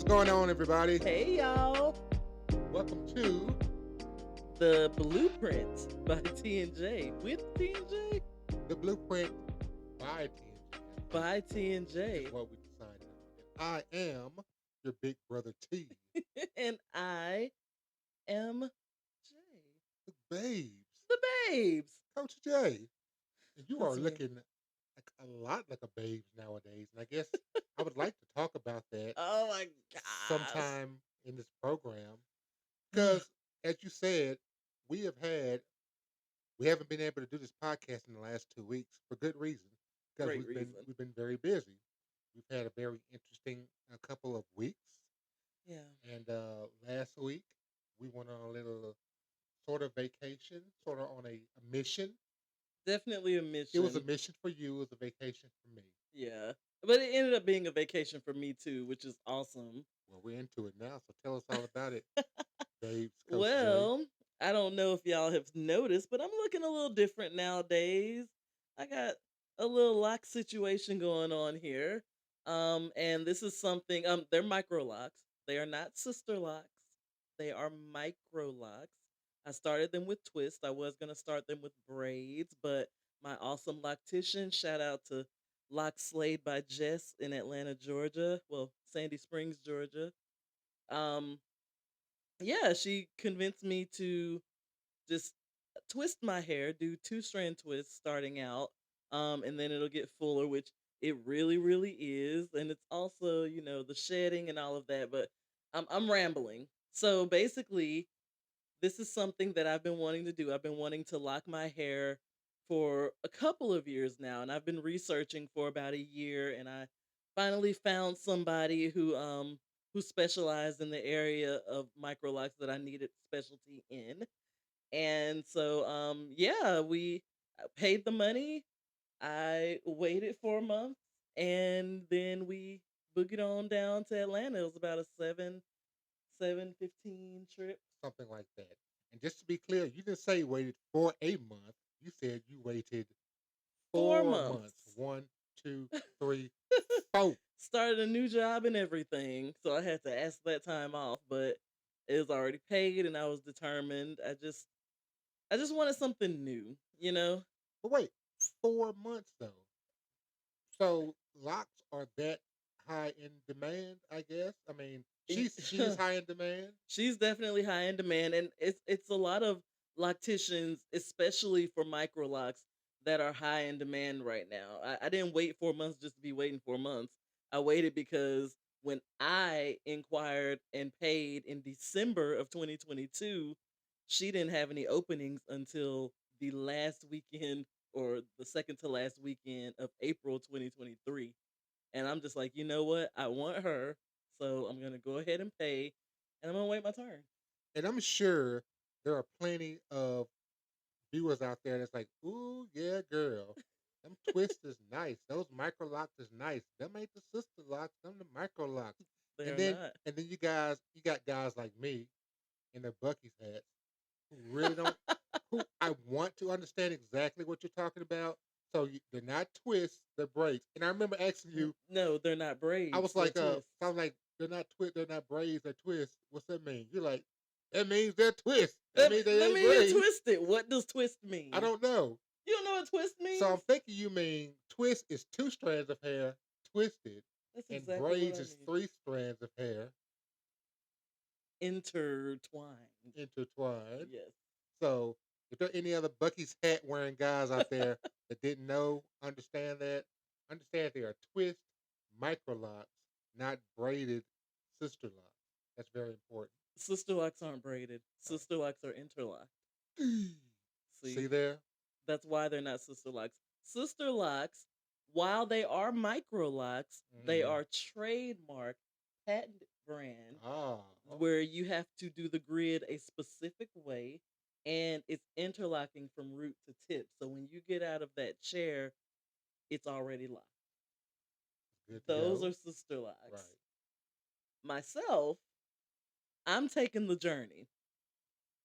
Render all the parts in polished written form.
going on, everybody? Hey y'all, Welcome to the Blueprint by T and J with T and J the Blueprint by TNG, I think, by T and is J, what we decided on. And I am your big brother T, and I am J, the babes, the babes. Coach J. And you are That's me. looking like a lot like a babes nowadays. And I guess I would like to talk about that Oh my gosh. sometime in this program because, as you said, we have had we haven't been able to do this podcast in the last 2 weeks for good reason because Great we've been reason. we've been very busy. We've had a very interesting couple of weeks, Yeah, and last week we went on a little sort of vacation, sort of on a mission. definitely a It was a mission. mission for you. It was a vacation for me. Yeah, but it ended up being a vacation for me too, which is awesome. Well, we're into it now, so tell us all about it, babes, Coach J. Well, I don't know if y'all have noticed, but I'm looking a little different nowadays. I got a little lock situation going on here. And this is something they're micro locks. They are not sister locks. They are micro locks. I started them with twist. I was gonna start them with braids, but my awesome loctician, shout out to Lock Slade by Jess in Atlanta, Georgia. Well, Sandy Springs, Georgia. Um, yeah, she convinced me to just twist my hair, do two strand twists starting out, and then it'll get fuller, which it really, really is. And it's also, the shedding and all of that. But I'm rambling. So basically, this is something that I've been wanting to do. I've been wanting to lock my hair for a couple of years now, and I've been researching for about a year, and I finally found somebody who specialized in the area of micro locks that I needed specialty in. And so yeah, we paid the money. I waited 4 months, and then we boogied on down to Atlanta. It was about a 7:15 trip. Something like that. And just to be clear, you didn't say you waited for a month. You said you waited 4 4 months. months. 1, 2, 3, 4. Started a new job and everything, so I had to ask that time off, but it was already paid and I was determined. I just wanted something new. But wait, 4 months though. So locks are that high in demand, I guess. I mean, she is high in demand. She's definitely high in demand, and it's a lot of locticians, especially for micro locks, that are high in demand right now. I didn't wait 4 months just to be waiting 4 months. I waited because when I inquired and paid in December of 2022, she didn't have any openings until the last weekend or the second to last weekend of April 2023. And I'm just like, you know what? I want her, so I'm gonna go ahead and pay, and I'm gonna wait my turn. And I'm sure there are plenty of viewers out there that's like, ooh, yeah, girl. Them twists is nice. Those micro locks is nice. Them ain't the sister locks, them the micro locks. They And are then not. and then you got guys like me in their Bucky's hats who really don't who I want to understand exactly what you're talking about. So they're not twists, they're braids. And I remember asking you, No, they're not I was braids. They're like, I twists. was like, they're not braids, they're twists. What's that mean? You're like, that means they're twists. That Let means me, they let ain't me hear braids. twisted. What does twist I mean? don't know. You don't know what twist So I'm means? thinking you mean twist is two strands of hair twisted, That's and exactly what braids I is mean. three strands of hair Intertwined. intertwined. Yes. So if there are any other Bucky's hat wearing guys out there that didn't know, understand they are twist micro locks, not braided sister locks. That's very important. Sister locks aren't braided. All Sister locks are interlocked. right. See See? there? That's why they're not sister locks. Sister locks, while they are micro locks, they Hmm. are trademark patent brand Ah, where you have to do the grid a specific way and it's interlocking from root to tip. So when you get out of that chair, it's already locked. good to Those are go. sister locks. Right. Myself, I'm taking the journey.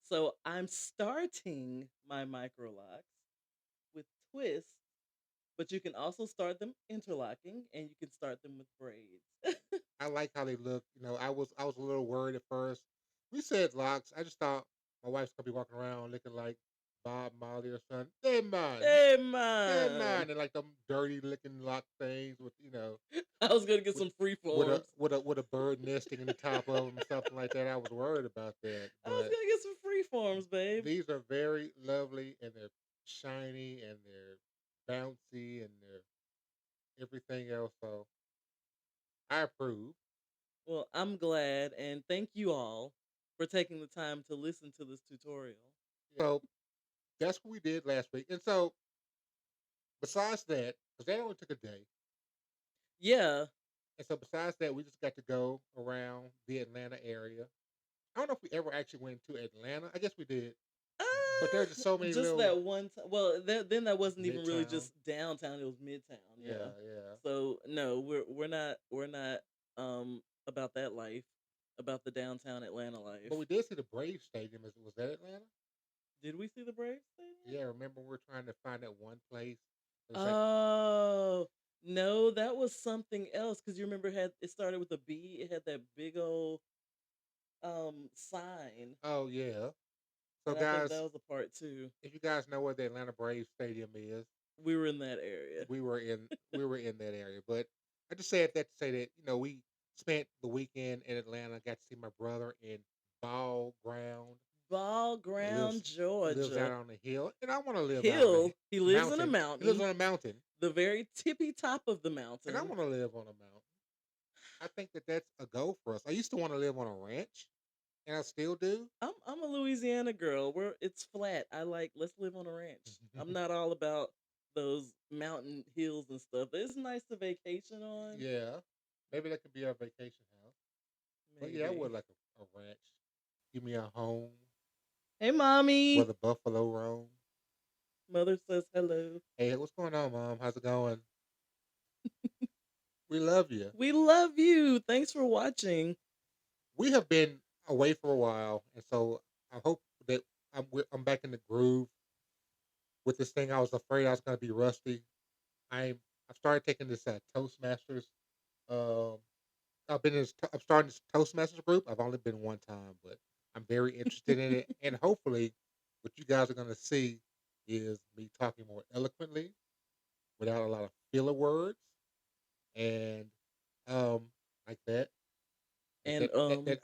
So I'm starting my micro locks with twists, but you can also start them interlocking and you can start them with braids. I like how they look. I was a little worried at first. We said locks. I just thought my wife's gonna be walking around looking like Bob Marley or something. They're mine. Hey, They're man. mine. And like them dirty looking lock things with I was gonna get with some free with a forms. bird nesting in the top of them, something like that. I was worried about that, I was but gonna get some free forms, babe. these are very lovely and they're shiny and they're bouncy and they're everything else. So I approve. Well, I'm glad, and thank you all for taking the time to listen to this tutorial. So that's what we did last week. And so besides that, because that only took a day, Yeah. and so besides that, we just got to go around the Atlanta area. I don't know if we ever actually went to Atlanta. I guess we did, but there's just so many Just little that one time. Well, then that wasn't even really midtown. just downtown; it was midtown. Yeah. Yeah, yeah. So no, we're not about that life, about the downtown Atlanta But we life. did see the Braves Stadium. Was that Atlanta? Did we see the Braves Stadium? Yeah, remember we were trying to find that one place. It was like, Oh no, that was something else. Because you remember, it started with a B. It had that big old sign, oh yeah. So and I think that guys, was a part two. if you guys know where the Atlanta Braves Stadium is, We were in that area. we were in that area. But I just said that to say that we spent the weekend in Atlanta. Got to see my brother in Ball Ground. Ball Ground, Lives out Georgia. on a hill, and I want to live out on a Hill. He lives in a mountain. He lives mountain, on a mountain, the very tippy top of the and I mountain. want to live on a mountain. I think that that's a goal for us. I used to want to live on a ranch, and I still do. I'm a Louisiana girl. Where it's flat. I like, let's live on a ranch. I'm not all about those mountain hills and stuff. It's nice to vacation on. Yeah, maybe that could be our vacation house. But yeah, I Maybe. would like a ranch. Give me a home Hey, where mommy. the buffalo roam. Mother says hello. Hey, what's going on, Mom? How's it going? We love you. We love you. Thanks for watching. We have been away for a while, and so I hope that I'm back in the groove with this thing. I was afraid I was going to be rusty. I've started taking this Toastmasters. Um, I'm starting this Toastmasters group. I've only been one time, but I'm very interested in it, and hopefully, what you guys are going to see is me talking more eloquently without a lot of filler words and um like that, like And that,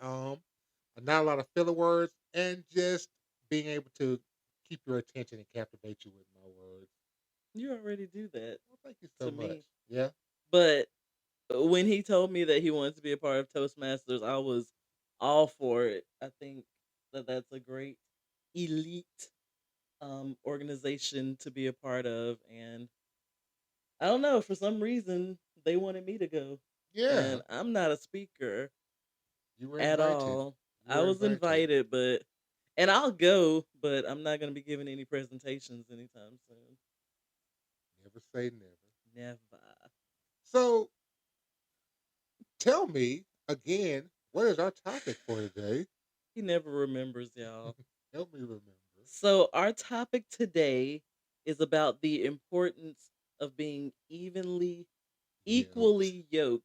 not a lot of filler words, and just being able to keep your attention and captivate you with my words. you already do that Well, thank you so to much. me. Yeah, But when he told me that he wanted to be a part of Toastmasters, I was all for it. I think that that's a great elite organization to be a part of, and I don't know, for some reason they wanted me to go, yeah. and I'm not a speaker You were at invited. all. You I were was invited. invited, and I'll go, but I'm not going to be giving any presentations anytime soon. Never say never. Never. So tell me again, what is our topic for today? He never remembers, y'all. Help me remember. So, our topic today is about the importance of being Yoked. equally yoked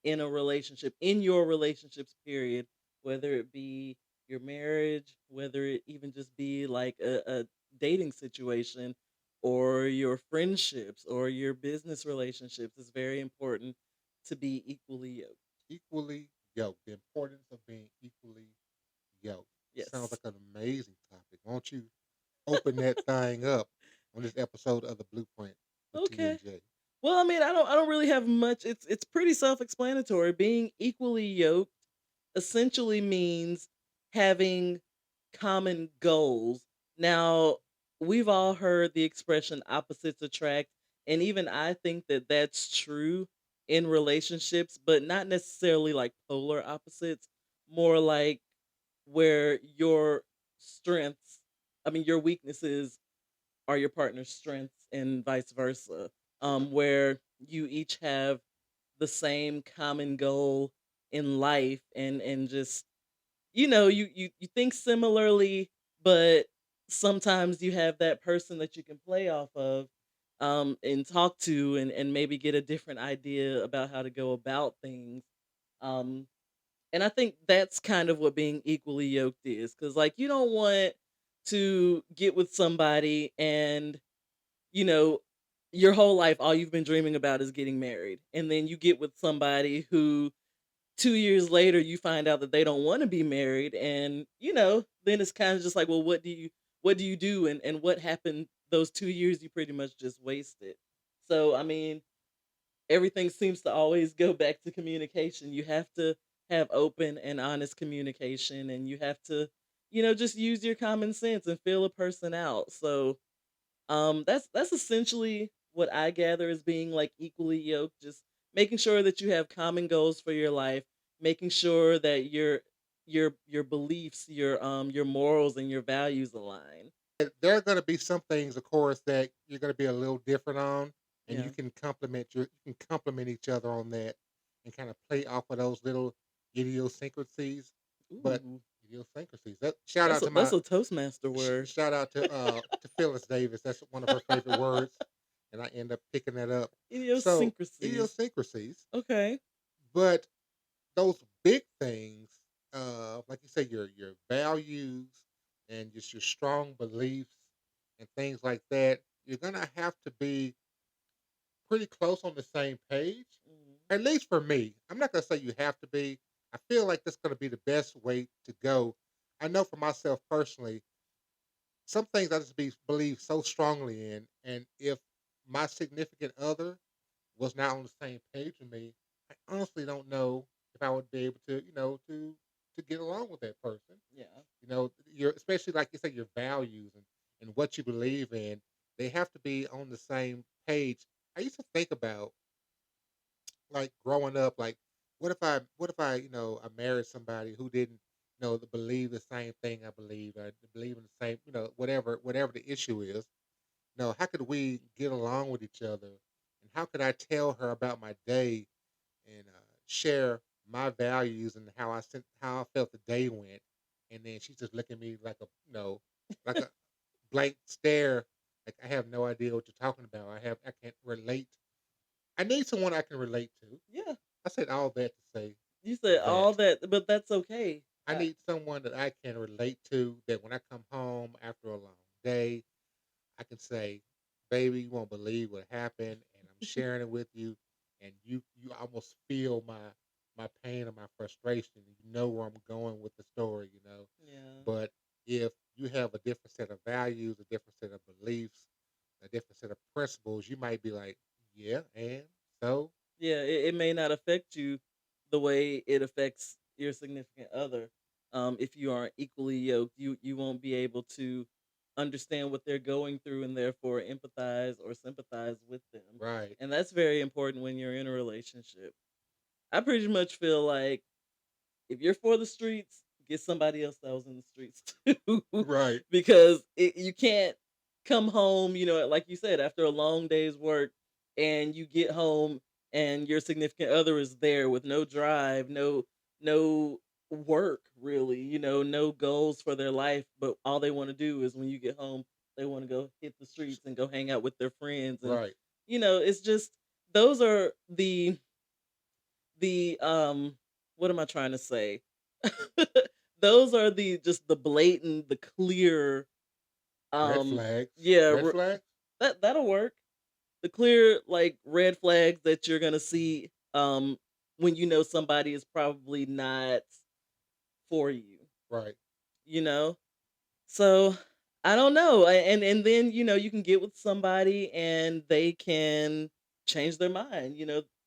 in a relationship, in your relationships, period, whether it be your marriage, whether it even just be like a dating situation or your friendships or your business relationships. It's very important to be equally yoked. Equally yoked. The importance of being equally yoked. Sounds Yes. like an amazing topic. Won't you open that thing up on this episode of the Blueprint with T and Okay. J? Well, I mean, I don't really have much. It's pretty self-explanatory. Being equally yoked essentially means having common goals. Now, we've all heard the expression opposites attract, and even I think that that's true in relationships, but not necessarily like polar opposites, more like where your strengths, I mean, your weaknesses are your partner's strengths and vice versa. Where you each have the same common goal in life, and just, you think similarly, but sometimes you have that person that you can play off of, and talk to, and maybe get a different idea about how to go about things, Um, and I think that's kind of what being equally yoked is, because like you don't want to get with somebody and you know your whole life all you've been dreaming about is getting married, and then you get with somebody who 2 years later you find out that they don't want to be married, and then it's kind of just like, well, what do you do, and what happened those 2 years you pretty much just wasted. So I mean, everything seems to always go back to communication. You have to have open and honest communication, and you have to, just use your common sense and feel a person out. So, that's essentially what I gather as being like equally yoked. Just making sure that you have common goals for your life, making sure that your beliefs, your morals and your values align. There are going to be some things, of course, that you're going to be a little different on, and Yeah. you can complement each other on that, and kind of play off of those little idiosyncrasies. But Ooh, idiosyncrasies. That shout that's out a to that's my a Toastmaster word. shout out to Phyllis Davis. That's one of her favorite words, and I end up picking that up. So Idiosyncrasies. idiosyncrasies, Okay. but those big things, like you say, your values and just your strong beliefs and things like that, you're gonna have to be pretty close on the same page. Mhm. At least for me. I'm not gonna say you have to be. I feel like that's gonna be the best way to go. I know for myself personally, some things I just believe so strongly in, and if my significant other was not on the same page with me, I honestly don't know if I would be able to, to get along with that person. Yeah. Your especially like you say, your values and what you believe in, they have to be on the same page. I used to think about like growing up, like what if I, I married somebody who didn't, believe the same thing I believe, or believe in the same, whatever the issue is. No, how could we get along with each other? And how could I tell her about my day and share my values and how I felt the day went? And then she just look at me like like a blank stare, like I have no idea what you're talking about. I can't relate. I need someone I can relate to. Yeah. I said all that to say You said all that that, but that's okay. I need someone that I can relate to. That when I come home after a long day, I can say, "Baby, you won't believe what happened," and I'm sharing it with you, and you almost feel my pain and my frustration. You know where I'm going with the story, you know. Yeah. But if you have a different set of values, a different set of beliefs, a different set of principles, you might be like, "Yeah, and so Yeah, it may not affect you the way it affects your significant other. If you aren't equally yoked, you won't be able to understand what they're going through and therefore empathize or sympathize with them. right, And that's very important when you're in a relationship. I pretty much feel like if you're for the streets, get somebody else that was in the streets too, right, because you can't come home, like you said, after a long day's work, and you get home and your significant other is there with no drive, no work really, no goals for their life, but all they want to do is when you get home, they want to go hit the streets and go hang out with their friends, and right." it's just those are the what am I trying to say? Those are the blatant, the clear, Red um flags, yeah, red flags. that'll work. The clear, like, red flags that you're gonna see, when somebody is probably not for you, Right, you know? So, I don't know, and then, you can get with somebody and they can change their mind,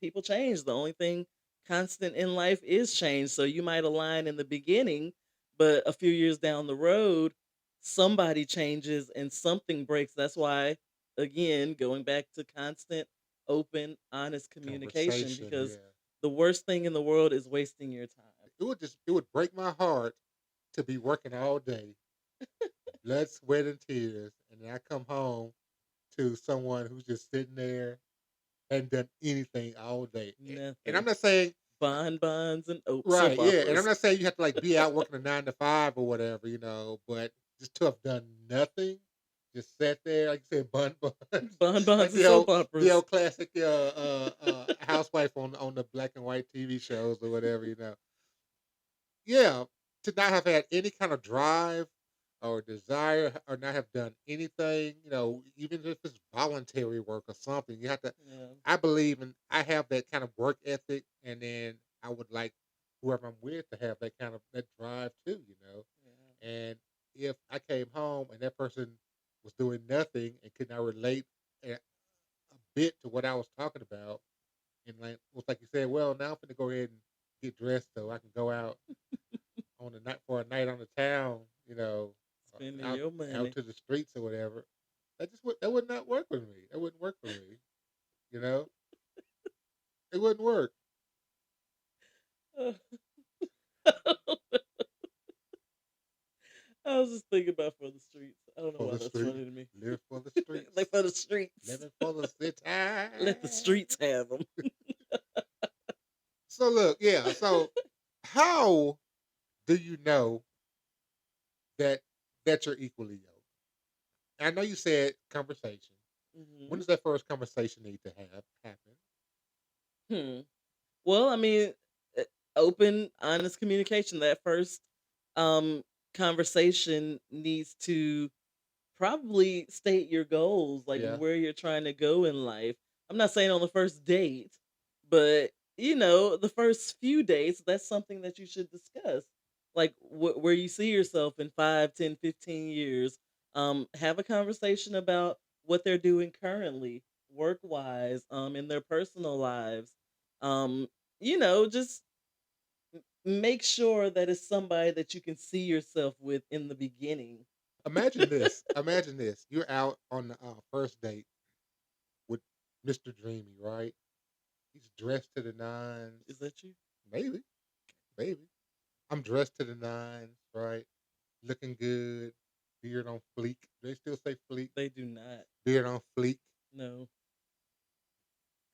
people change, the only thing constant in life is change, so you might align in the beginning, but a few years down the road, somebody changes and something breaks. That's why, again, going back to constant, open, honest communication, conversation. because Yeah, the worst thing in the world is wasting your time. it would break my heart to be working all day, blood, sweat, and tears, and then I come home to someone who's just sitting there and done anything all day. And I'm Nothing. not saying Bonbons and right, soap yeah, and I'm operas. not saying you have to like be out working a 9 to 5 or whatever, but just to have done nothing, just sat there, like you said, bun buns, Bonbons like and soap the operas. old classic housewife on the black and white TV shows or whatever, you know. Yeah, to not have had any kind of drive or desire or not have done anything, you know, even if it's voluntary work or something, you have to. Yeah, I believe in. I have that kind of work ethic, and then I would like whoever I'm with to have that kind of that drive too, you know. yeah. And if I came home and that person was doing nothing and could not relate a bit to what I was talking about, and like was like you said, well, now I'm gonna go ahead and get dressed so I can go out on a night for a night on the town, you know, Spending out your out money. to the streets or whatever. That would not work with me. That wouldn't work for me. You know, it wouldn't work I was just thinking about for the streets. I don't know for why the that's street. funny to me. Live for the Like streets, for the streets. living for the city. Let the streets have them. So look, yeah. So how do you know that you're equally yoked? I know you said conversation. When Hmm. does that first conversation need to have happen? Hmm. Well, I mean, uh, open, honest communication. That first um conversation needs to probably state your goals, like Yeah. where you're trying to go in life. I'm not saying on the first date, but the first few dates, that's something that you should discuss. Like where you see yourself in 5, 10, 15 years. Have a conversation about what they're doing currently, work wise, in their personal lives. Um, just make sure that it's somebody that you can see yourself with in the beginning. Imagine this. Imagine this. You're out on the first date with Mr. Dreamy, right? He's dressed to the nines. Is that you? Maybe, maybe. I'm dressed to the nines, right? Looking good. Beard on fleek. They still say fleek. They do not. Beard on fleek. No.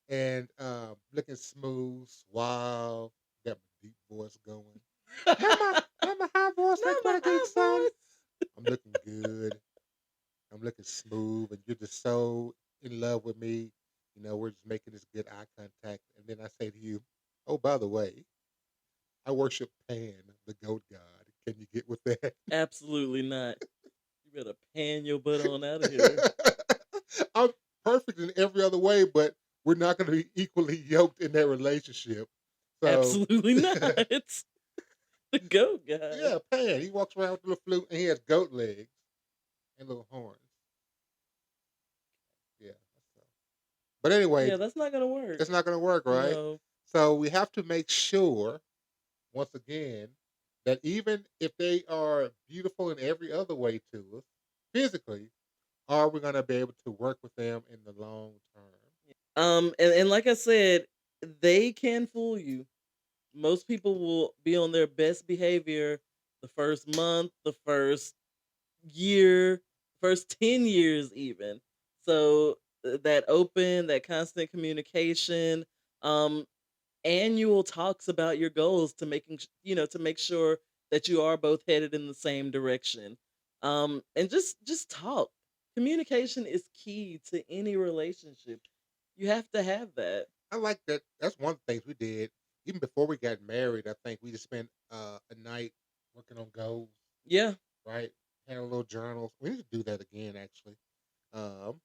And looking smooth, suave. Got my deep voice going. Not my Not not my high voice like when my I get high excited. voice. I'm looking good. I'm looking smooth, and you're just so in love with me. You know, we're just making this good eye contact, and then I say to you, "Oh, by the way, I worship Pan, the goat god. Can you get with that?" Absolutely not. You better pan your butt on out of here. I'm perfect in every other way, but we're not going to be equally yoked in that relationship. So, Absolutely not. The goat guy. yeah, Pan. He walks around with a little flute, and he has goat legs and little horns. Yeah. So. But anyway, Yeah, that's not gonna work. it's not going to work, right? No. So we have to make sure, once again, that even if they are beautiful in every other way to us, physically, are we going to be able to work with them in the long term? And like I said, they can fool you. Most people will be on their best behavior the first month, the first year, first 10 years even. So that open, that constant communication, um annual talks about your goals to to make sure that you are both headed in the same direction. And just talk. Communication is key to any relationship. You have to have that. I like that. That's one of the things we did. Even before we got married, I think we just spent a night working on goals, Yeah, right? Had a little journals. We need to do that again, actually. Um,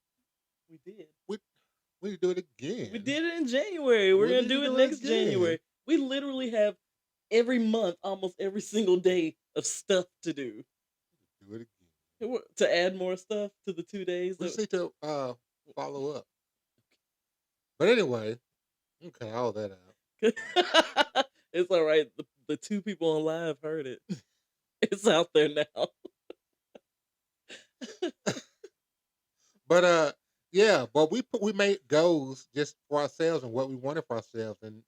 we did. we, we need to do it We again. did it in January. We're We going to need to do it do it next again. January. We literally have every month, almost every single day of stuff to do. Do it again. To add more stuff to the 2 days We that just need to follow up. But anyway, okay, all that out. it's all right. The two people on live heard it. It's out there now. But yeah, but we made goals just for ourselves and what we wanted for ourselves, and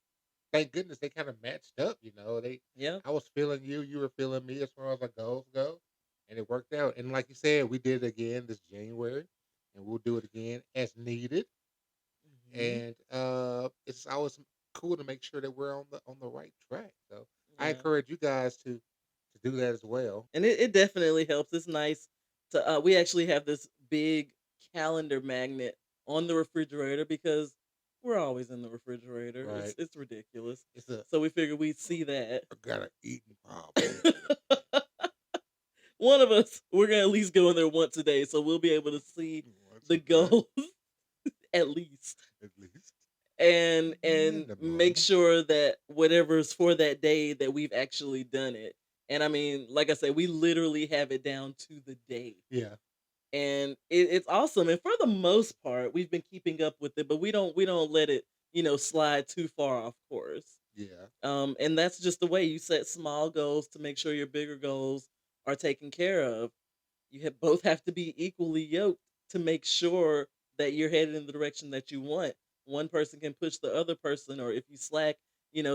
thank goodness they kind of matched up. You know, they Yeah. I was feeling you, you were feeling me as far as our goals go, and it worked out. And like you said, we did it again this January, and we'll do it again as needed. Hmm. And it's always cool to make sure that we're on the right track. So I Yeah. encourage you guys to do that as well. And it definitely helps. It's nice to we actually have this big calendar magnet on the refrigerator because we're always in the refrigerator. It's Right. it's ridiculous. It's a So we figured we'd see that. I got an eating problem. One of us, we're gonna at least go in there once a day, so we'll be able to see Once the a day, goals at least, at least. and make Minimum. sure that whatever's for that day that we've actually done it. And I mean, like I said, we literally have it down to the day, Yeah. and it's awesome. And for the most part, we've been keeping up with it, but we don't let it slide too far off course. Yeah. And that's just the way you set small goals to make sure your bigger goals are taken care of. You have both have to be equally yoked to make sure that you're headed in the direction that you want. One person can push the other person, or if you slack,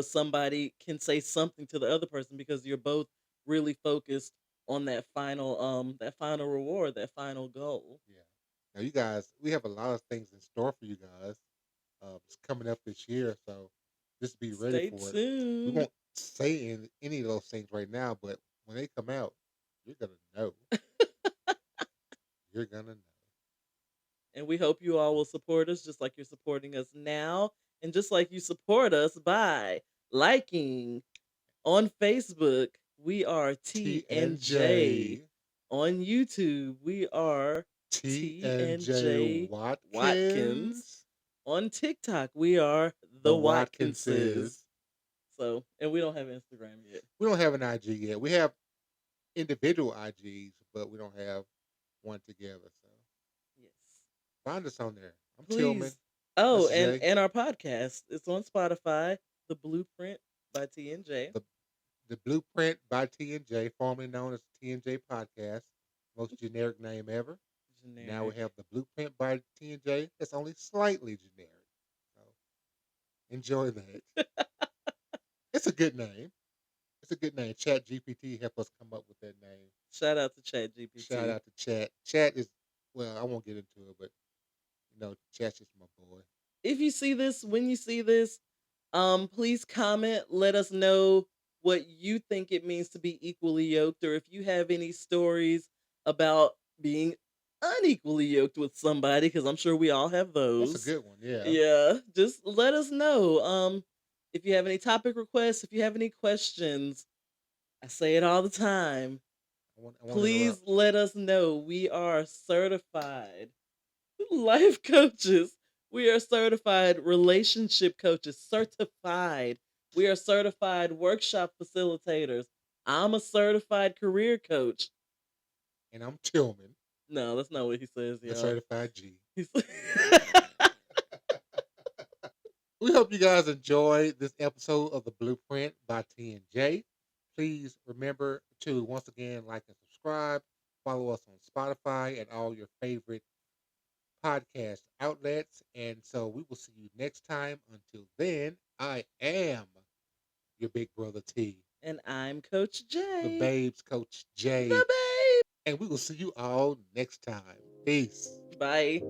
somebody can say something to the other person because you're both really focused on that final reward, that final goal. Yeah. Now, you guys, we have a lot of things in store for you guys. It's coming up this year, so just be ready Stay for it. We tuned. won't say any of those things right now, but when they come out, you're gonna know. You're gonna know. And we hope you all will support us just like you're supporting us now. And just like you support us by liking on Facebook, we are TNJ. TNJ, On YouTube, we are TNJ TNJ Watkins. Watkins, On TikTok, we are the the Watkinses. Watkinses. So, and we don't have Instagram yet. We don't have an IG yet. We have individual IGs, but we don't have one together. So Yes. find us on there. I'm Tillman. Please. Oh, That's and Jay. and our podcast. It's on Spotify, The Blueprint by TNJ. The the Blueprint by TNJ, formerly known as TNJ Podcast, most generic name ever. Now we Generic. have the Blueprint by TNJ. That's only slightly generic. So enjoy that. It's a good name. It's a good name. Chat GPT helped us come up with that name. Shout out to Shout ChatGPT. out to Chat. Chat is well, I won't get into it, but Chat's just my boy. If you see this, when you see this, please comment. Let us know what you think it means to be equally yoked, or if you have any stories about being unequally yoked with somebody, because I'm sure we all have That's a those. good one. Yeah. Yeah, just let us know. If you have any topic requests, if you have any questions, I say it all the time. I won't Please interrupt. let us know. We are certified life coaches. We are certified relationship coaches, certified. We are certified workshop facilitators. I'm a certified career coach. And I'm Tillman, No, that's not what he says, the y'all. certified G. He's We hope you guys enjoyed this episode of the Blueprint by TNJ. Please remember to once again like and subscribe. Follow us on Spotify and all your favorite podcast outlets. And so we will see you next time. Until then, I am your big brother T, and I'm Coach the J. babes coach The J, babe. and we will see you all next time. Peace. Bye.